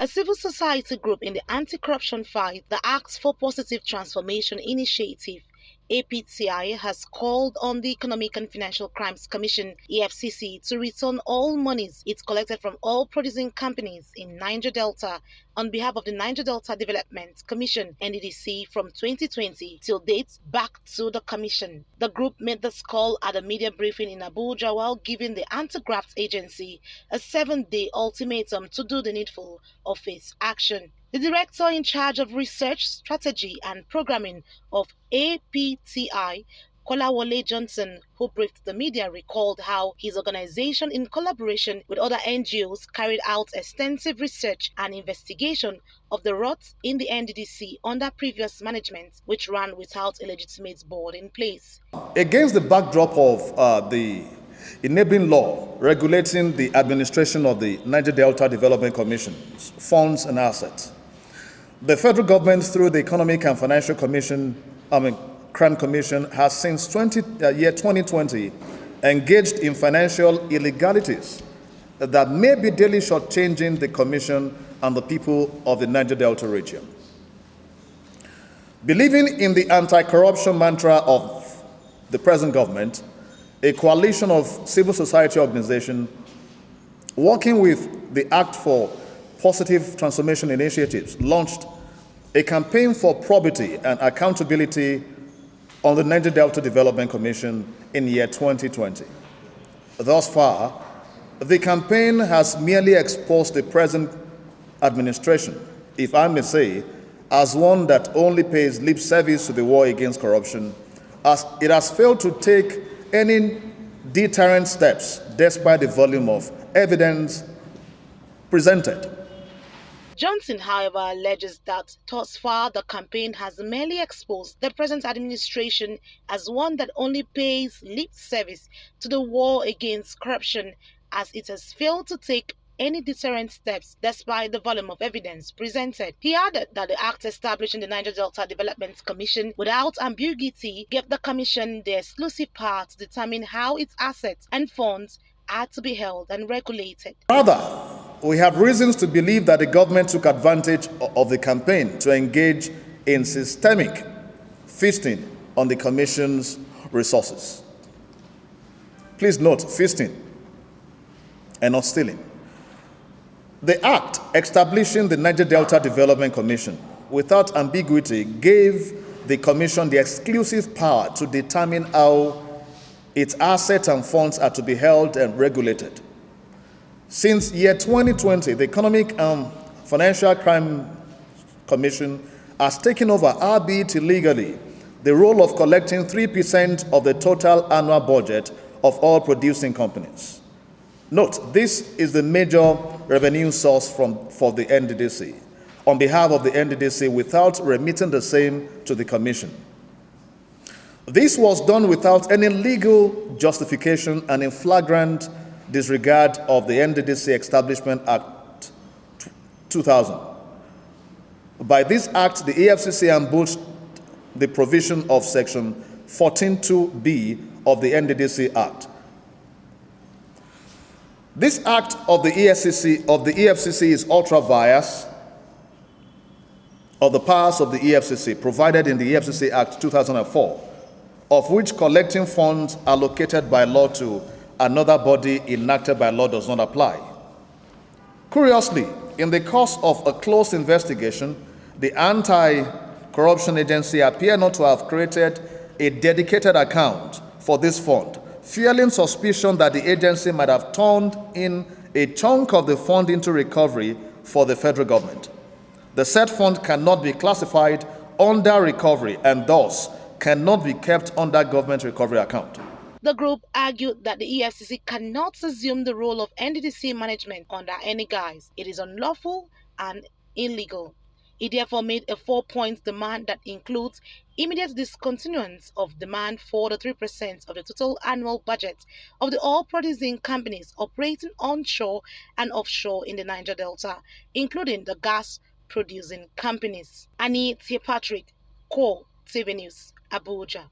A civil society group in the anti-corruption fight, the Acts for Positive Transformation Initiative APTI, has called on the Economic and Financial Crimes Commission (EFCC) to return all monies it collected from all producing companies in Niger Delta on behalf of the Niger Delta Development Commission (Nddc) from 2020 till date back to the commission. The group made this call at a media briefing in Abuja while giving the Anti-Graft agency a 7-day ultimatum to do the needful of its action. The director in charge of research, strategy and programming of APTI, Kolawole Johnson, who briefed the media, recalled how his organization, in collaboration with other NGOs, carried out extensive research and investigation of the rots in the NDDC under previous management, which ran without a legitimate board in place. Against the backdrop of the enabling law regulating the administration of the Niger Delta Development Commission's funds and assets, the federal government, through the Economic and Financial Crime Commission, has since 2020 engaged in financial illegalities that may be daily shortchanging the Commission and the people of the Niger Delta region. Believing in the anti-corruption mantra of the present government, a coalition of civil society organizations working with the Act for Positive Transformation Initiatives launched a campaign for probity and accountability on the Niger Delta Development Commission in year 2020. Thus far, the campaign has merely exposed the present administration, if I may say, as one that only pays lip service to the war against corruption, as it has failed to take any deterrent steps despite the volume of evidence presented. Johnson, however, alleges that thus far the campaign has merely exposed the present administration as one that only pays lip service to the war against corruption, as it has failed to take any deterrent steps despite the volume of evidence presented. He added that the act establishing the Niger Delta Development Commission without ambiguity gave the commission the exclusive power to determine how its assets and funds are to be held and regulated. Rather, we have reasons to believe that the government took advantage of the campaign to engage in systemic feasting on the Commission's resources. Please note, feasting and not stealing. The Act establishing the Niger Delta Development Commission, without ambiguity, gave the Commission the exclusive power to determine how its assets and funds are to be held and regulated. Since year 2020, the Economic and Financial Crime Commission has taken over, albeit illegally, the role of collecting 3% of the total annual budget of all producing companies. Note, this is the major revenue source for the Nddc, on behalf of the Nddc, without remitting the same to the Commission. This was done without any legal justification and in flagrant disregard of the Nddc Establishment Act 2000. By this act, the EFCC ambushed the provision of Section 14(2)(b) of the Nddc Act. This act of the EFCC is ultra-vires of the powers of the EFCC provided in the EFCC Act 2004, of which collecting funds allocated by law to another body enacted by law does not apply. Curiously, in the course of a close investigation, the Anti-Corruption Agency appeared not to have created a dedicated account for this fund, fearing suspicion that the agency might have turned in a chunk of the fund into recovery for the federal government. The said fund cannot be classified under recovery and thus cannot be kept under government recovery account. The group argued that the EFCC cannot assume the role of NDDC management under any guise. It is unlawful and illegal. It therefore made a 4-point demand that includes immediate discontinuance of demand for the 3% of the total annual budget of the oil-producing companies operating onshore and offshore in the Niger Delta, including the gas-producing companies. Annie T. Patrick, Core TV News, Abuja.